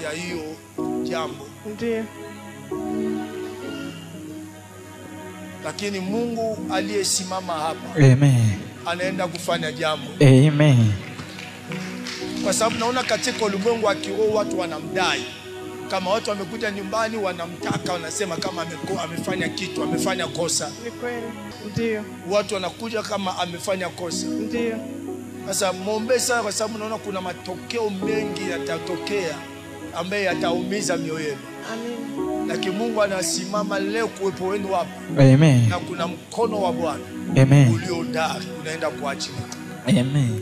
ya hiyo jambo, Ndiyo. lakini Mungu aliyesimama hapa Amen. anaenda kufanya jambo, Amen. kwa sababu naona katika ulimwengu wa kiroho watu wanamdai. Kama watu wamekuja nyumbani wanamtaka, wanasema kama amefanya kitu, amefanya kosa. Ni kweli. Ndiyo. Watu wanakuja kama amefanya kosa. Ndiyo. Sasa muombe sana, kwa sababu naona kuna matokeo mengi yatatokea ambaye yataumiza mioyo yenu. Amen. Lakini Mungu anasimama leo kuwepo wenu hapa, Amen. na kuna mkono wa Bwana Amen. uliodari unaenda kuachilia. Amen.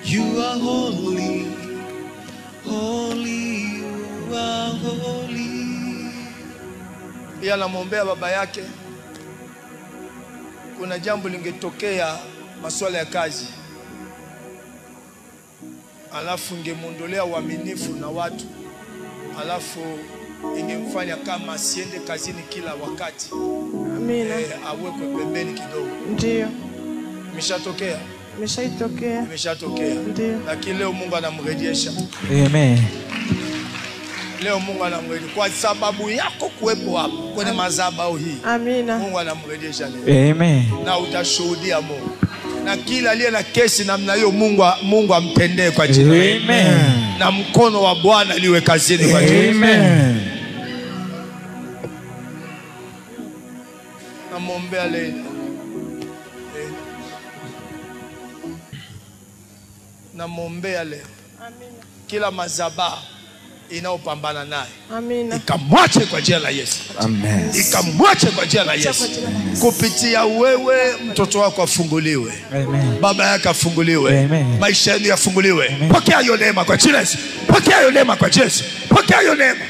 You are holy, holy, you are holy. Pia anamwombea baba yake. Kuna jambo lingetokea, masuala ya kazi, alafu ingemwondolea uaminifu na watu, alafu ingemfanya kama asiende kazini kila wakati, Amina. awekwe pembeni kidogo. Ndiyo. Imeshatokea, Imeshaitokea. imeshatokea, Ndiyo. lakini leo Mungu anamrejesha. Amen. Leo Mungu anamrejesha kwa sababu yako kuwepo hapa kwenye madhabahu hii. Amina. Mungu anamrejesha leo, Amen. na utashuhudia Mungu, na kila aliye na kesi namna hiyo Mungu amtendee kwa jina. Amen. Na mkono wa Bwana liwe kazini kwa jina. Amen. Namwombea Leila. Namwombea leo Amina. kila madhabahu inayopambana naye Amina. ikamwache kwa jina la Yesu. Amen. Ikamwache kwa jina la Yesu. Kupitia wewe mtoto wako afunguliwe, Amen. baba yake afunguliwe, Amen. maisha yenu yafunguliwe. Amen. Pokea hiyo neema kwa jina la Yesu. Pokea hiyo neema kwa Yesu. Pokea hiyo neema.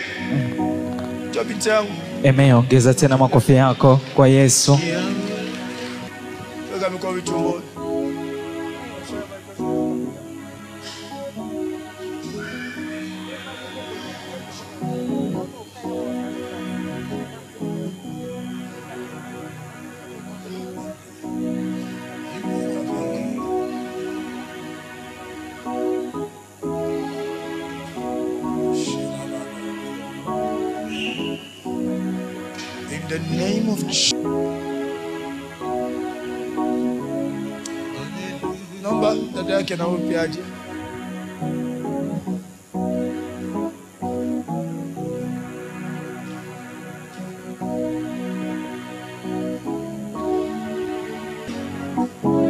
Njoo binti yangu, Amen. Ongeza tena makofi yako kwa Yesu. weka mikono tumboni. In the name of Jesus. Naomba dada yake na wewe pia aje.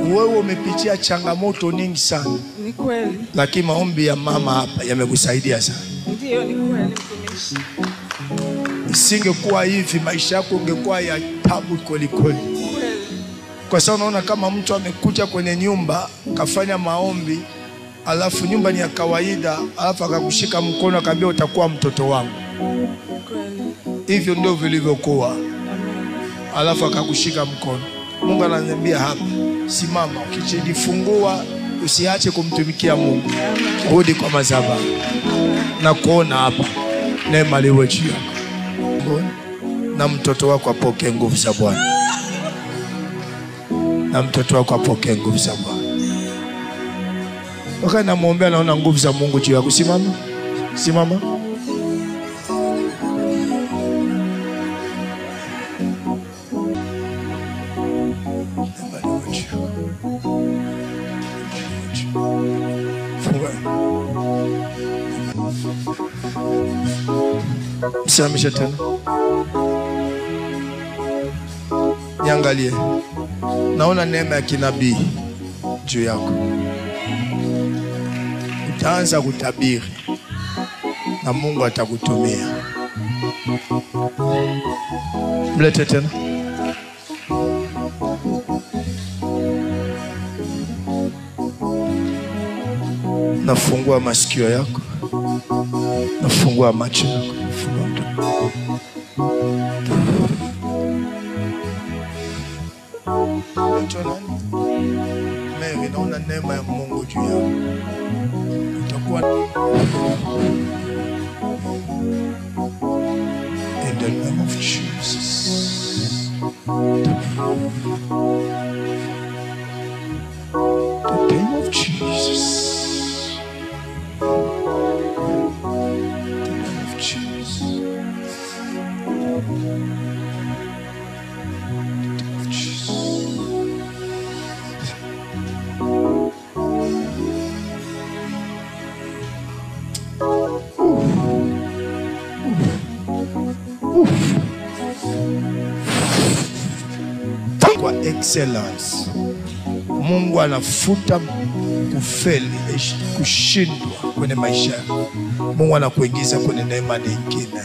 Wewe umepitia changamoto nyingi sana, Ni kweli. lakini maombi ya mama hapa yamekusaidia sana. Ndiyo, ni kweli mtumishi. Isingekuwa hivi, maisha yako ungekuwa ya tabu kweli kweli. Kweli. Kwa sababu unaona kama mtu amekuja kwenye nyumba kafanya maombi, alafu nyumba ni ya kawaida, alafu akakushika mkono akaambia utakuwa mtoto wangu. Kweli. Hivyo ndio vilivyokuwa, Amen. alafu akakushika mkono. Mungu ananiambia hapa, simama, ukijifungua usiache kumtumikia Mungu, rudi kwa madhabahu na kuona hapa neema liwe juu yako, na mtoto wako apokee nguvu za Bwana, na mtoto wako apokee nguvu za Bwana. Wakati namwombea naona nguvu za Mungu juu yako. Simama, simama. Msimamishe tena, niangalie. Naona neema ya kinabii juu yako. Utaanza kutabiri na Mungu atakutumia. Mlete tena. Nafungua masikio yako, nafungua macho yako, nafungua mdomo. Mary, naona neema ya Mungu juu yako. Utakuwa in the name of Jesus. The name of Jesus. excellence. Mungu anafuta kufeli, kushindwa kwenye maisha yako. Mungu anakuingiza kwenye neema nyingine.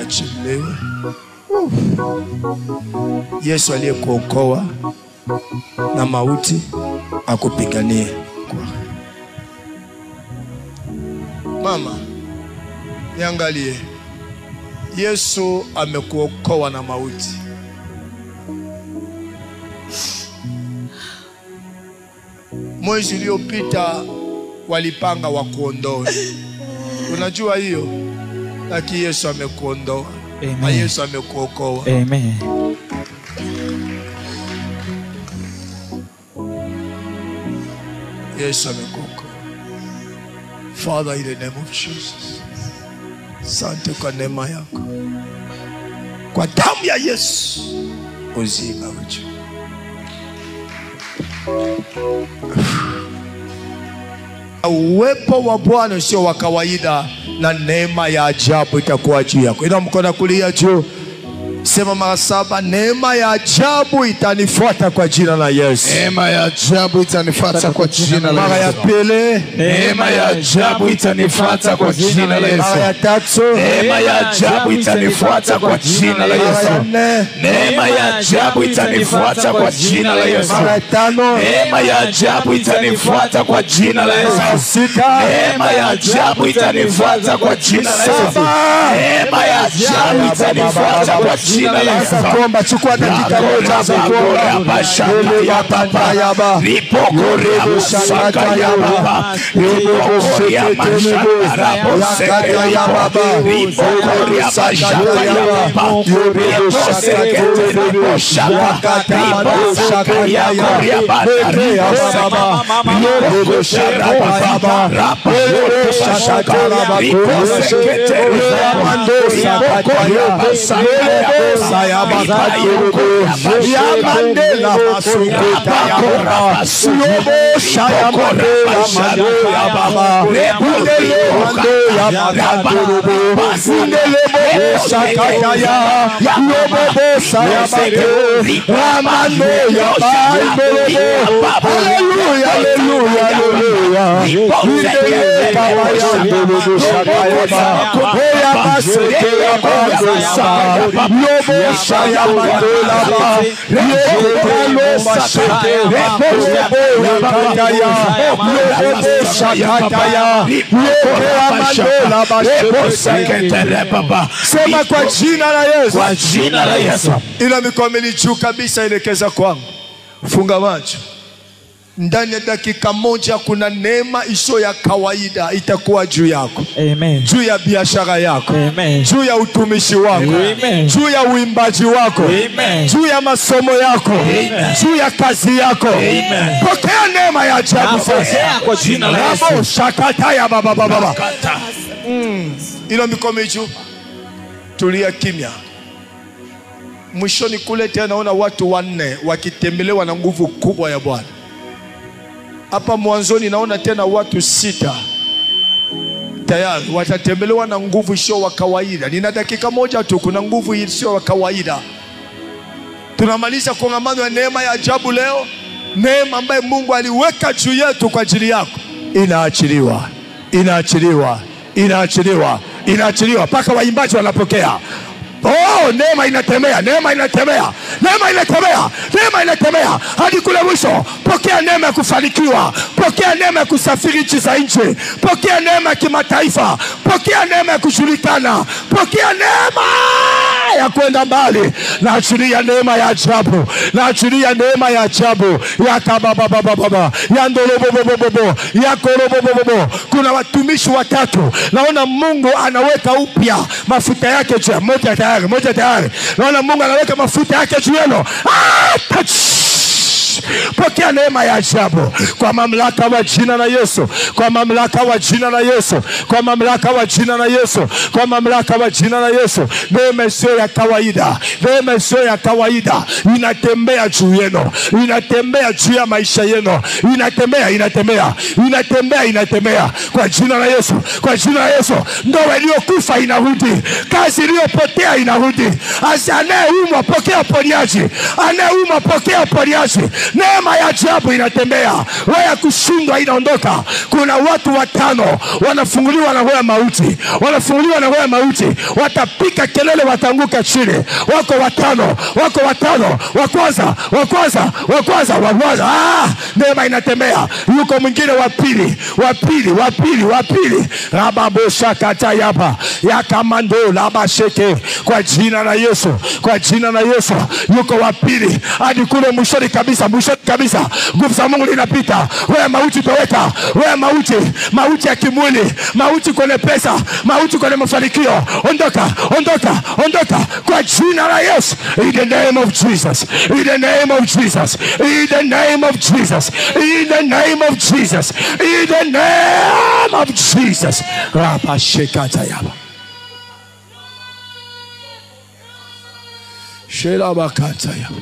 Achelewe. Yesu aliyekuokoa na mauti akupiganie. Mama, niangalie. Yesu amekuokoa na mauti. Mwezi uliopita walipanga wakuondoe. Unajua hiyo? Lakini Yesu amekuondoa. Na Yesu amekuokoa. Amen. Yesu amekuokoa. Father, in the name of Jesus, asante kwa neema yako. Kwa damu ya Yesu uzima wetu. Uwepo wa Bwana sio wa kawaida, na neema ya ajabu itakuwa juu yako. Ina mkono kulia juu. Sema mara 7, neema ya ajabu itanifuata kwa jina la Yesu. Neema ya ajabu itanifuata kwa jina la Yesu. Mara ya pili, neema ya ajabu itanifuata kwa jina la Yesu. mara ya tatu, neema ya ajabu itanifuata kwa jina la Yesu. Neema ya ajabu itanifuata kwa jina la Yesu. mara ya tano, neema ya ajabu itanifuata kwa jina la Yesu. Neema ya ajabu itanifuata kwa jina la Yesu. Neema ya ajabu itanifuata kwa jina la Yesu. Kuomba, chukua dakika moja za kuomba. Ya baba yaba ripokorea musaka ya baba ripokorea mashaka raposeka ya baba ripokorea mashaka ya baba riposekete riposhaka riposaka ya korea bata riposeka ripokorea baba raposeka riposekete ripokorea mashaka saya bakayuko ya mandela masukuta ya baba subo shaya mandela mandela baba rebule mandela makanduru basindele bo shakata ya yobo saya bakayuko ramando ya bandelo haleluya haleluya haleluya baba ya nduru shakaya baba ya baseke ya baba Lobo shaya mandela ba Lobo mashake Lobo kakaya Lobo shakataya Lobo mandela ba sema kwa jina la Yesu. Kwa jina la Yesu. Ila mikono juu kabisa, elekeza kwangu. Funga macho. Ndani ya dakika moja kuna neema isiyo ya kawaida itakuwa juu yako. Amen. Juu ya biashara yako. Amen. Juu ya utumishi wako. Amen. Juu ya uimbaji wako. Amen. Juu ya masomo yako. Amen. Juu ya kazi yako. Amen. Pokea neema ya ajabu sasa kwa jina la Yesu. Rabo shakata ya baba baba. Ilo mikono juu. Tulia kimya. Mwishoni kule tena naona watu 4 wakitembelewa na nguvu kubwa ya Bwana. Hapa mwanzoni naona tena watu 6 tayari watatembelewa na nguvu isiyo wa kawaida. Nina dakika moja tu, kuna nguvu isiyo wa kawaida. Tunamaliza kongamano ya neema ya ajabu leo. Neema ambayo Mungu aliweka juu yetu kwa ajili yako inaachiliwa, inaachiliwa, inaachiliwa, inaachiliwa mpaka waimbaji wanapokea. Oh, neema inatembea, neema inatembea, neema inatembea, neema inatembea hadi kule mwisho. Pokea neema ya kufanikiwa, pokea neema ya kusafiri nchi za nje, pokea neema ya kimataifa, pokea neema ya kujulikana, pokea neema ya kwenda mbali. Na achilia neema ya ajabu, na achilia neema ya ajabu ya kababa baba baba ya ndolobobobobo ya korobobobobo. Kuna watumishi 3 naona Mungu anaweka upya mafuta yake juu. Moja tayari. Naona Mungu anaweka mafuta yake juu yenu. Pokea neema ya ajabu kwa mamlaka wa jina la Yesu, kwa mamlaka wa jina la Yesu, kwa mamlaka wa jina la Yesu, kwa mamlaka wa jina la Yesu. Neema sio ya kawaida, neema sio ya kawaida, inatembea juu yenu, inatembea juu ya maisha yenu, inatembea kwa jina la Yesu, kwa jina la Yesu. Ndoa iliyokufa inarudi, kazi iliyopotea inarudi. Anayeumwa pokea uponyaji, anayeumwa pokea uponyaji. Neema ya ajabu inatembea, roho ya kushindwa inaondoka. Kuna watu 5 wanafunguliwa na roho ya mauti, wanafunguliwa na roho ya mauti, watapika kelele, watanguka chini. Wako 5, wako 5, wa kwanza. Neema inatembea. Yuko mwingine wa pili. Rababosha kata yaba yakamando labasheke, kwa jina la Yesu, kwa jina la Yesu. Yuko wa pili hadi kule mwishoni kabisa. Nguvu za Mungu linapita. Wewe mauti toweka, wewe mauti ya kimwili, mauti kwenye pesa, mauti kwenye mafanikio, ondoka kwa jina la Yesu. In the name of Jesus, in the name of Jesus, in the name of Jesus, in the name of Jesus, in the name of Jesus. Rapa shekata yaba shela bakata yaba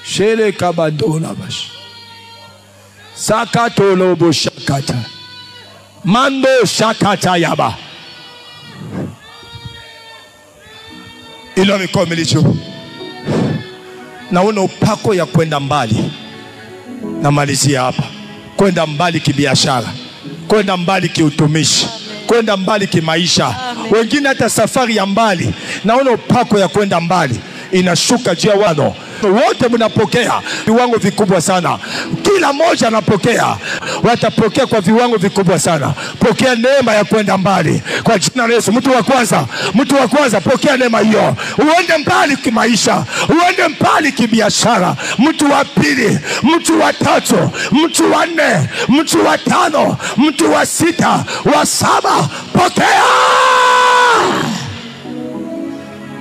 shele kabadola bash sakato lobo shakata mando shakata yaba. Ilo mikono milicho. Naona upako ya kwenda mbali. Namalizia hapa. Kwenda mbali kibiashara, kwenda mbali kiutumishi, kwenda mbali kimaisha. Wengine hata safari ya mbali. Naona upako ya kwenda mbali inashuka juu ya wano. Wote mnapokea viwango vikubwa sana. Kila mmoja anapokea, watapokea kwa viwango vikubwa sana. Pokea neema ya kwenda mbali kwa jina la Yesu. Mtu wa kwanza pokea neema hiyo. Uende mbali kimaisha, uende mbali kibiashara. Mtu wa pili, mtu wa tatu, mtu wa 4, mtu wa 5, mtu wa 6, wa 7, pokea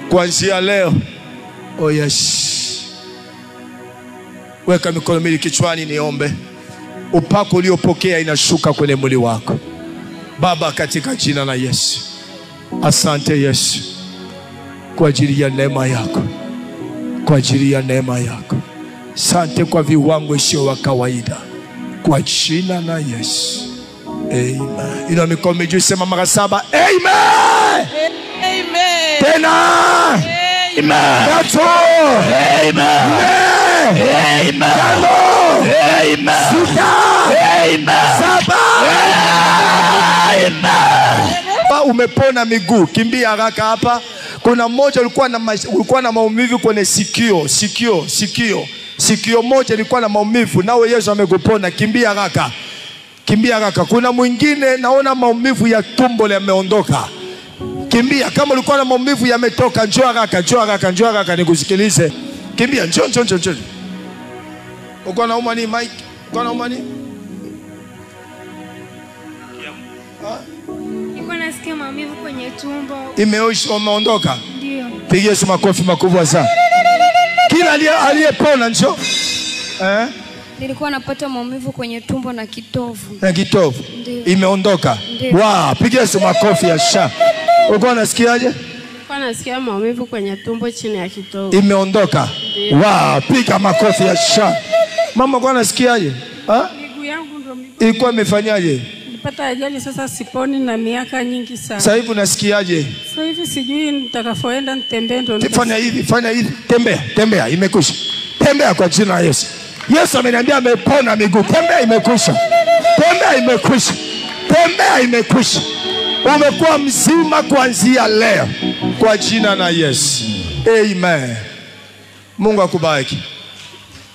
kuanzia leo. Oh yes. Weka mikono miwili kichwani niombe. Upako uliopokea inashuka kwenye mwili wako. Baba, katika jina la Yesu. Asante Yesu kwa ajili ya neema yako, kwa ajili ya neema yako. Asante kwa viwango sio wa kawaida, kwa jina la Yesu. Amen. Ina mikono miwili, sema mara 7. Amen. Amen. Tena. Amen. That's Amen. Amen. Amen. Umepona miguu, kimbia haraka hapa. Kuna mmoja ulikuwa na maumivu kwenye sikio moja ilikuwa na maumivu, nawe Yesu amekupona. Kimbia haraka. Kuna mwingine naona maumivu ya tumbo yameondoka. Kimbia. Kama ulikuwa na maumivu yametoka, njoo haraka nikusikilize. Kimbia, njoo. Uko na umani Mike? Uko na umani? Nilikuwa nasikia maumivu kwenye tumbo. Umeondoka? Ndio. Pigia Yesu makofi makubwa sana. Kila aliyepona njoo. Nilikuwa napata maumivu kwenye tumbo na kitovu. Imeondoka? Wow, pigia Yesu makofi ya sha. Uko unasikiaje? Nilikuwa nasikia maumivu kwenye tumbo chini ya kitovu. Imeondoka? Wow, piga makofi ya sha. Mama, uko unasikiaje? Miguu yangu ndio ilikuwa imefanyaje? nilipata ajali, sasa siponi na miaka nyingi sana. Sasa hivi unasikiaje? Sasa hivi sijui nitakapoenda nitembee ndo. Fanya hivi, tembea, imekwisha. Tembea kwa jina la Yesu. Yesu ameniambia amepona miguu. Tembea, imekwisha. Umekuwa mzima kuanzia leo kwa jina la Yesu. Amen. Mungu akubariki.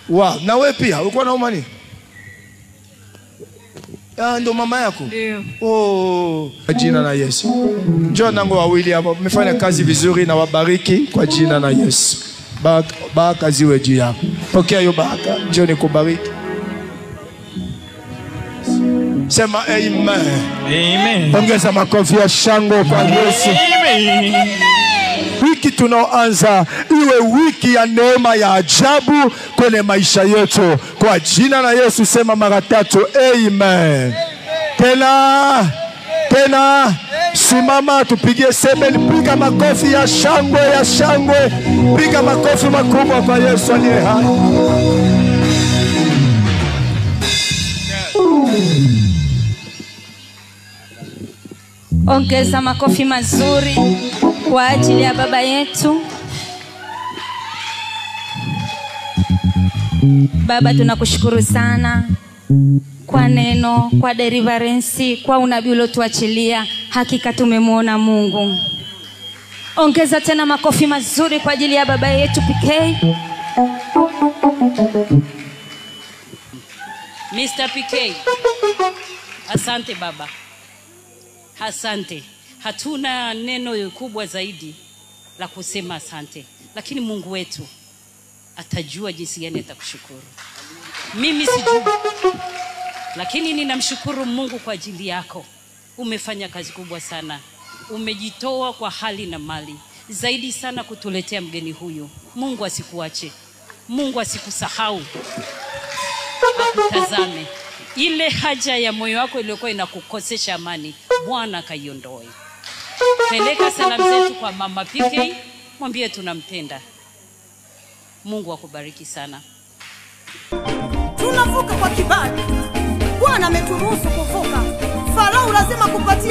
Wow, na wewe pia ulikuwa na umani? Ndo mama yako? Ndio. Kwa jina la Yesu. Njoo nangu wawili hapo. Mmefanya kazi vizuri na wabariki kwa jina la Yesu. Baraka ziwe juu yako. Pokea hiyo baraka. Njoo nikubariki. Sema amen. Amen. Ongeza makofi ya shangwe kwa Yesu. Amen. wiki tunaoanza iwe wiki ya neema ya ajabu kwenye maisha yetu. Kwa jina la Yesu sema mara 3 amen. Tena simama tupigie semeni, piga makofi ya shangwe, piga makofi makubwa kwa Yesu aliye hai. Ongeza makofi mazuri kwa ajili ya baba yetu. Baba, tunakushukuru sana kwa neno, kwa deliverance, kwa unabii uliotuachilia. Hakika tumemwona Mungu. Ongeza tena makofi mazuri kwa ajili ya baba yetu PK. Mr. PK, asante baba, asante. Hatuna neno kubwa zaidi la kusema asante, lakini Mungu wetu atajua jinsi gani atakushukuru. Mimi sijui, lakini ninamshukuru Mungu kwa ajili yako. Umefanya kazi kubwa sana, umejitoa kwa hali na mali zaidi sana kutuletea mgeni huyu. Mungu asikuache, Mungu asikusahau, akutazame. Ile haja ya moyo wako iliyokuwa inakukosesha amani, Bwana kaiondoe. Peleka salamu zetu kwa mama PK, mwambie tunampenda. Mungu akubariki sana. Tunavuka kwa kibali. Bwana ameturuhusu kuvuka. Farao lazima kupatia